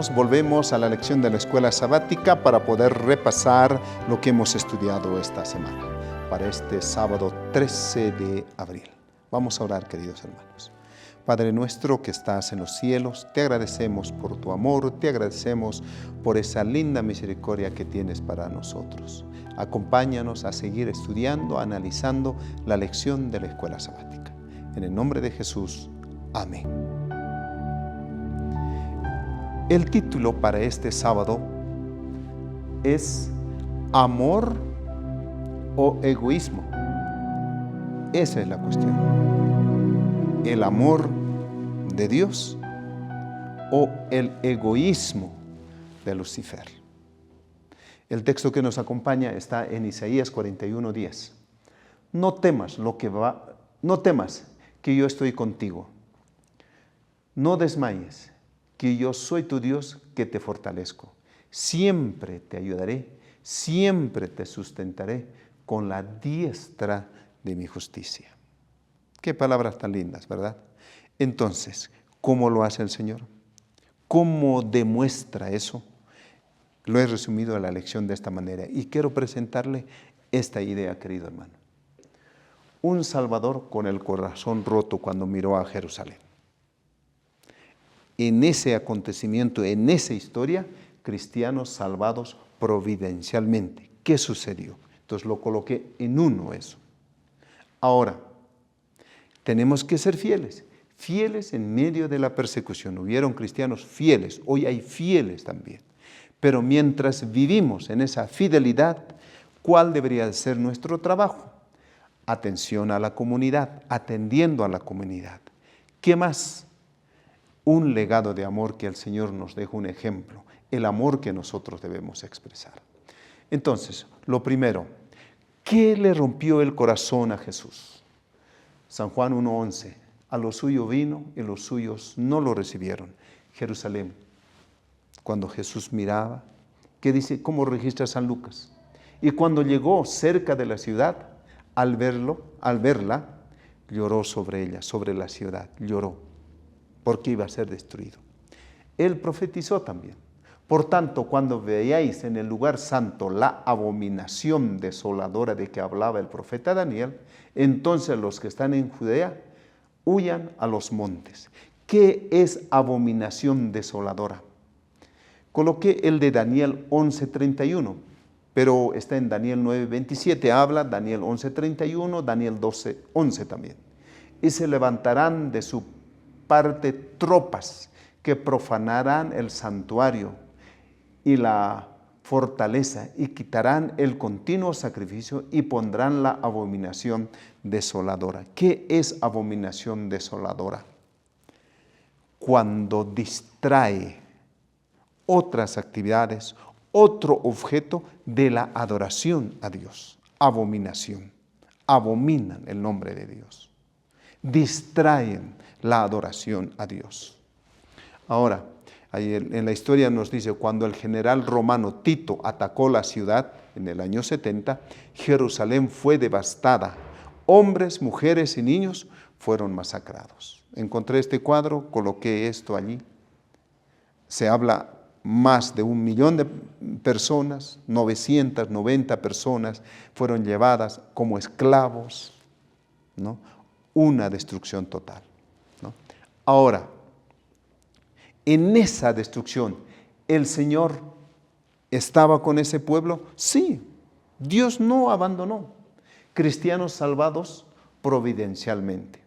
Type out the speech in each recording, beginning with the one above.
hermanos, volvemos a la lección de la escuela sabática para poder repasar lo que hemos estudiado esta semana, para este sábado 13 de abril. Vamos a orar, queridos hermanos. Padre nuestro que estás en los cielos, te agradecemos por tu amor, te agradecemos por esa linda misericordia que tienes para nosotros. Acompáñanos a seguir estudiando, analizando la lección de la escuela sabática. En el nombre de Jesús, amén. El título para este sábado es ¿amor o egoísmo? Esa es la cuestión. ¿El amor de Dios o el egoísmo de Lucifer? El texto que nos acompaña está en Isaías 41:10. No temas que yo estoy contigo. No desmayes, que yo soy tu Dios que te fortalezco. Siempre te ayudaré, siempre te sustentaré con la diestra de mi justicia. Qué palabras tan lindas, ¿verdad? Entonces, ¿cómo lo hace el Señor? ¿Cómo demuestra eso? Lo he resumido en la lección de esta manera y quiero presentarle esta idea, querido hermano. Un Salvador con el corazón roto cuando miró a Jerusalén. En ese acontecimiento, en esa historia, cristianos salvados providencialmente. ¿Qué sucedió? Entonces lo coloqué en uno eso. Ahora, tenemos que ser fieles. Fieles en medio de la persecución. Hubieron cristianos fieles, hoy hay fieles también. Pero mientras vivimos en esa fidelidad, ¿cuál debería ser nuestro trabajo? Atención a la comunidad, atendiendo a la comunidad. ¿Qué más? Un legado de amor que el Señor nos deja un ejemplo, el amor que nosotros debemos expresar. Entonces, lo primero, ¿qué le rompió el corazón a Jesús? San Juan 1:11, a lo suyo vino y los suyos no lo recibieron. Jerusalén, cuando Jesús miraba, ¿qué dice? ¿Cómo registra San Lucas? Y cuando llegó cerca de la ciudad, al verla, lloró sobre ella, sobre la ciudad, lloró, porque iba a ser destruido. Él profetizó también. Por tanto, cuando veáis en el lugar santo la abominación desoladora de que hablaba el profeta Daniel, entonces los que están en Judea huyan a los montes. ¿Qué es abominación desoladora? Coloqué el de Daniel 11:31, pero está en Daniel 9:27, habla Daniel 11:31, Daniel 12:11 también. Y se levantarán de su parte tropas que profanarán el santuario y la fortaleza y quitarán el continuo sacrificio y pondrán la abominación desoladora. ¿Qué es abominación desoladora? Cuando distrae otras actividades, otro objeto de la adoración a Dios. Abominación. Abominan el nombre de Dios. Distraen la adoración a Dios. Ahora, ahí en la historia nos dice, cuando el general romano Tito atacó la ciudad en el año 70, Jerusalén fue devastada. Hombres, mujeres y niños fueron masacrados. Encontré este cuadro, coloqué esto allí. Se habla más de 1 millón de personas, 990 personas fueron llevadas como esclavos, ¿no? Una destrucción total, ¿no? Ahora, en esa destrucción, ¿el Señor estaba con ese pueblo? Sí, Dios no abandonó. Cristianos salvados providencialmente.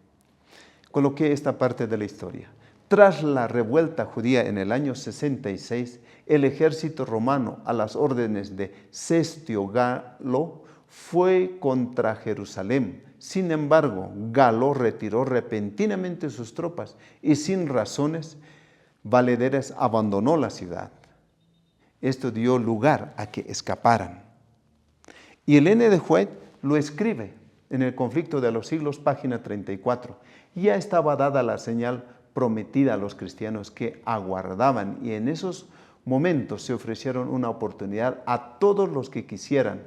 Coloqué esta parte de la historia. Tras la revuelta judía en el año 66, el ejército romano, a las órdenes de Cestio Galo, fue contra Jerusalén. Sin embargo, Galo retiró repentinamente sus tropas y sin razones valederas abandonó la ciudad. Esto dio lugar a que escaparan. Y el N. de White lo escribe en el Conflicto de los Siglos, página 34. Ya estaba dada la señal prometida a los cristianos que aguardaban y en esos momentos se ofrecieron una oportunidad a todos los que quisieran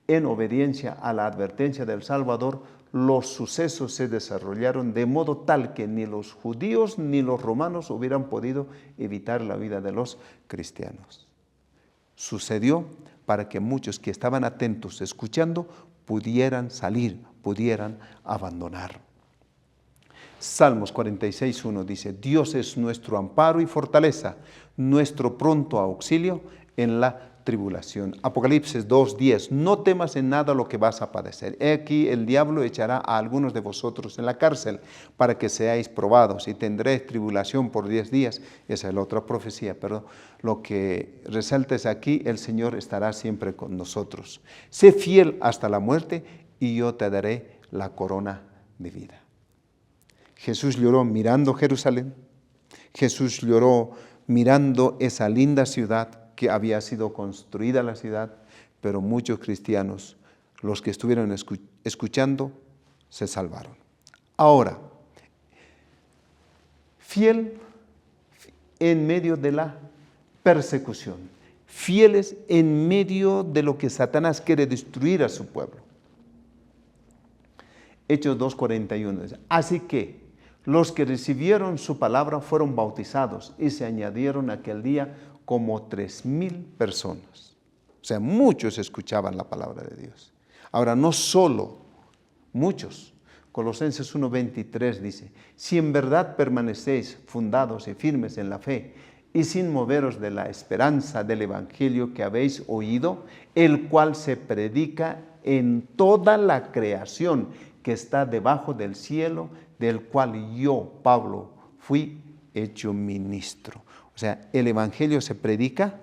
en obediencia a la advertencia del Salvador, los sucesos se desarrollaron de modo tal que ni los judíos ni los romanos hubieran podido evitar la vida de los cristianos. Sucedió para que muchos que estaban atentos, escuchando, pudieran salir, pudieran abandonar. Salmos 46:1 dice: Dios es nuestro amparo y fortaleza, nuestro pronto auxilio en la tribulación. Apocalipsis 2:10: no temas en nada lo que vas a padecer. He aquí el diablo echará a algunos de vosotros en la cárcel para que seáis probados y tendréis tribulación por 10 días. Esa es la otra profecía, pero lo que resalta es aquí: el Señor estará siempre con nosotros. Sé fiel hasta la muerte y yo te daré la corona de vida. Jesús lloró mirando Jerusalén. Jesús lloró mirando esa linda ciudad que había sido construida la ciudad, pero muchos cristianos, los que estuvieron escuchando, se salvaron. Ahora, fiel en medio de la persecución, fieles en medio de lo que Satanás quiere destruir a su pueblo. Hechos 2:41 dice: así que los que recibieron su palabra fueron bautizados y se añadieron aquel día como 3,000 personas. O sea, muchos escuchaban la palabra de Dios. Ahora, no solo muchos. Colosenses 1:23 dice: si en verdad permanecéis fundados y firmes en la fe y sin moveros de la esperanza del evangelio que habéis oído, el cual se predica en toda la creación que está debajo del cielo, del cual yo, Pablo, fui hecho ministro. O sea, el evangelio se predica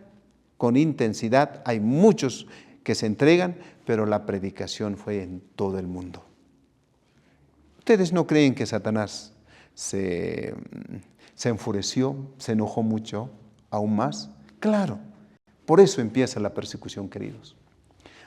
con intensidad. Hay muchos que se entregan, pero la predicación fue en todo el mundo. ¿Ustedes no creen que Satanás se enfureció, se enojó mucho, aún más? Claro, por eso empieza la persecución, queridos.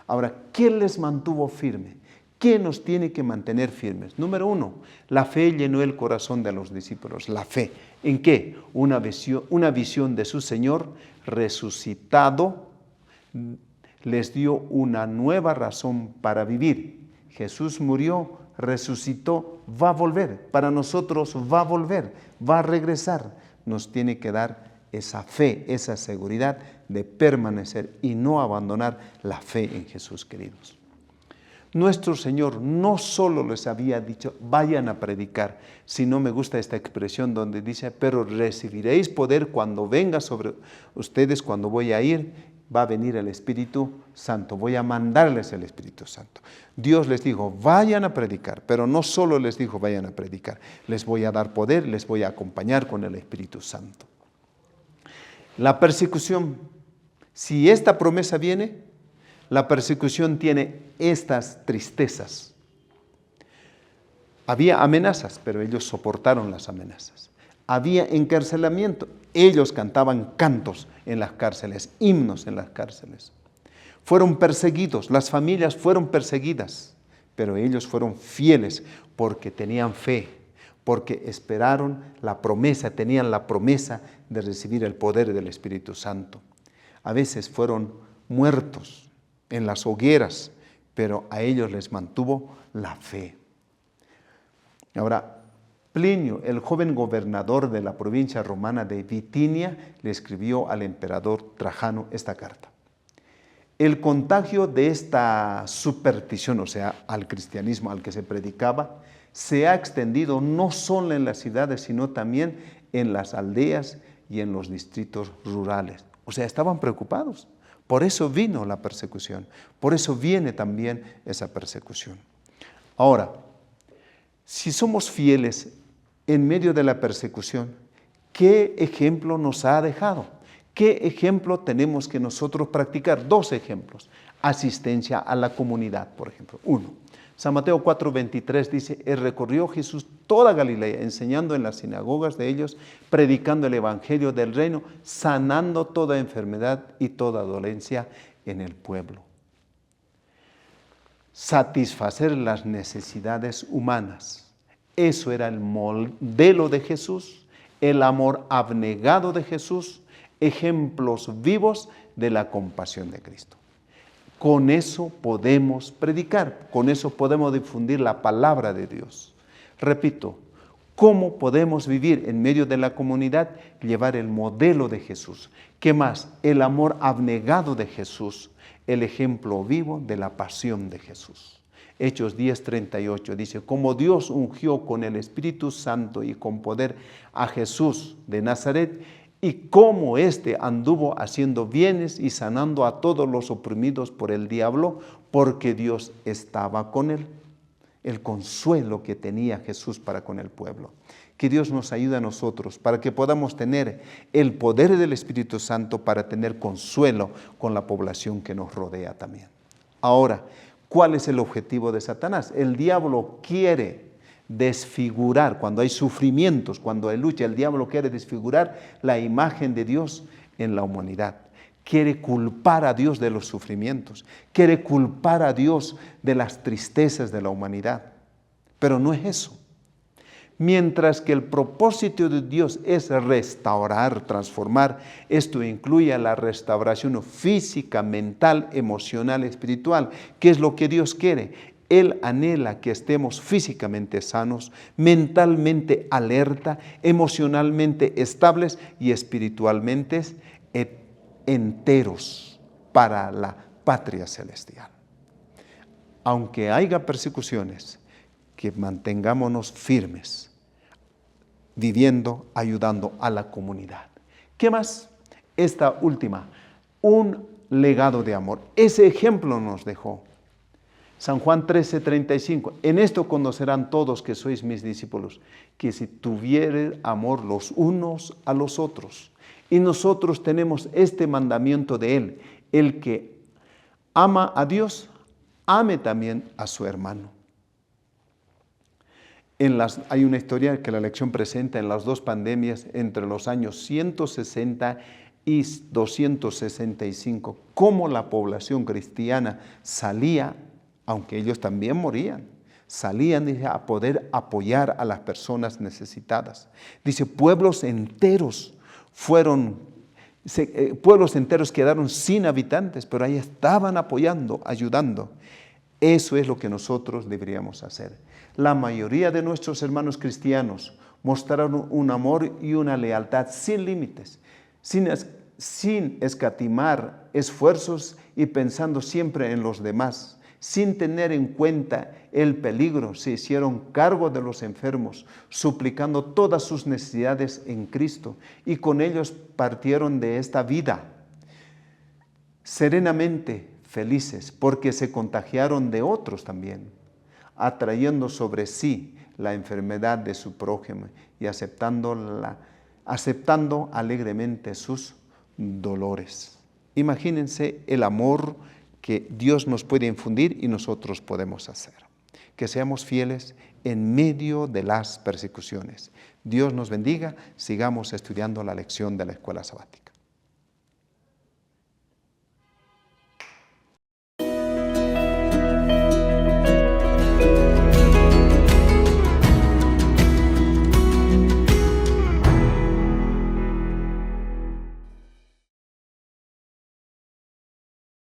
Ahora, ¿qué les mantuvo firme? ¿Qué nos tiene que mantener firmes? Número 1, la fe llenó el corazón de los discípulos. La fe. ¿En qué? Una visión de su Señor resucitado les dio una nueva razón para vivir. Jesús murió, resucitó, va a volver. Para nosotros va a volver, va a regresar. Nos tiene que dar esa fe, esa seguridad de permanecer y no abandonar la fe en Jesús, queridos. Nuestro Señor no solo les había dicho, vayan a predicar, sino me gusta esta expresión donde dice, pero recibiréis poder cuando venga sobre ustedes, cuando voy a ir, va a venir el Espíritu Santo, voy a mandarles el Espíritu Santo. Dios les dijo, vayan a predicar, pero no solo les dijo, vayan a predicar, les voy a dar poder, les voy a acompañar con el Espíritu Santo. La persecución, si esta promesa viene, la persecución tiene estas tristezas. Había amenazas, pero ellos soportaron las amenazas. Había encarcelamiento, ellos cantaban cantos en las cárceles, himnos en las cárceles. Fueron perseguidos, las familias fueron perseguidas, pero ellos fueron fieles porque tenían fe, porque esperaron la promesa, tenían la promesa de recibir el poder del Espíritu Santo. A veces fueron muertos en las hogueras, pero a ellos les mantuvo la fe. Ahora, Plinio, el joven gobernador de la provincia romana de Bitinia, le escribió al emperador Trajano esta carta. El contagio de esta superstición, o sea, al cristianismo al que se predicaba, se ha extendido no solo en las ciudades, sino también en las aldeas y en los distritos rurales. O sea, estaban preocupados. Por eso vino la persecución, por eso viene también esa persecución. Ahora, si somos fieles en medio de la persecución, ¿qué ejemplo nos ha dejado? ¿Qué ejemplo tenemos que nosotros practicar? 2 ejemplos. Asistencia a la comunidad, por ejemplo. 1. San Mateo 4:23 dice, recorrió Jesús toda Galilea, enseñando en las sinagogas de ellos, predicando el evangelio del reino, sanando toda enfermedad y toda dolencia en el pueblo. Satisfacer las necesidades humanas. Eso era el modelo de Jesús, el amor abnegado de Jesús, ejemplos vivos de la compasión de Cristo. Con eso podemos predicar, con eso podemos difundir la palabra de Dios. Repito, ¿cómo podemos vivir en medio de la comunidad? Llevar el modelo de Jesús. ¿Qué más? El amor abnegado de Jesús, el ejemplo vivo de la pasión de Jesús. Hechos 10:38 dice, como Dios ungió con el Espíritu Santo y con poder a Jesús de Nazaret, y cómo éste anduvo haciendo bienes y sanando a todos los oprimidos por el diablo, porque Dios estaba con él. El consuelo que tenía Jesús para con el pueblo. Que Dios nos ayude a nosotros para que podamos tener el poder del Espíritu Santo para tener consuelo con la población que nos rodea también. Ahora, ¿cuál es el objetivo de Satanás? El diablo quiere desfigurar, cuando hay sufrimientos, cuando hay lucha, el diablo quiere desfigurar la imagen de Dios en la humanidad. Quiere culpar a Dios de los sufrimientos, quiere culpar a Dios de las tristezas de la humanidad. Pero no es eso. Mientras que el propósito de Dios es restaurar, transformar, esto incluye la restauración física, mental, emocional, espiritual. ¿Qué es lo que Dios quiere? Él anhela que estemos físicamente sanos, mentalmente alerta, emocionalmente estables y espiritualmente enteros para la patria celestial. Aunque haya persecuciones, que mantengámonos firmes, viviendo, ayudando a la comunidad. ¿Qué más? Esta última, un legado de amor. Ese ejemplo nos dejó San Juan 13:35. En esto conocerán todos que sois mis discípulos, que si tuviereis amor los unos a los otros. Y nosotros tenemos este mandamiento de Él, el que ama a Dios, ame también a su hermano. Hay una historia que la lección presenta en las dos pandemias entre los años 160 y 265, cómo la población cristiana salía, aunque ellos también morían, salían a poder apoyar a las personas necesitadas. Dice, pueblos enteros quedaron sin habitantes, pero ahí estaban apoyando, ayudando. Eso es lo que nosotros deberíamos hacer. La mayoría de nuestros hermanos cristianos mostraron un amor y una lealtad sin límites, sin escatimar esfuerzos y pensando siempre en los demás, sin tener en cuenta el peligro. Se hicieron cargo de los enfermos, suplicando todas sus necesidades en Cristo, y con ellos partieron de esta vida serenamente felices, porque se contagiaron de otros también, atrayendo sobre sí la enfermedad de su prójimo y aceptando alegremente sus dolores. Imagínense el amor que Dios nos puede infundir y nosotros podemos hacer. Que seamos fieles en medio de las persecuciones. Dios nos bendiga. Sigamos estudiando la lección de la escuela sabática.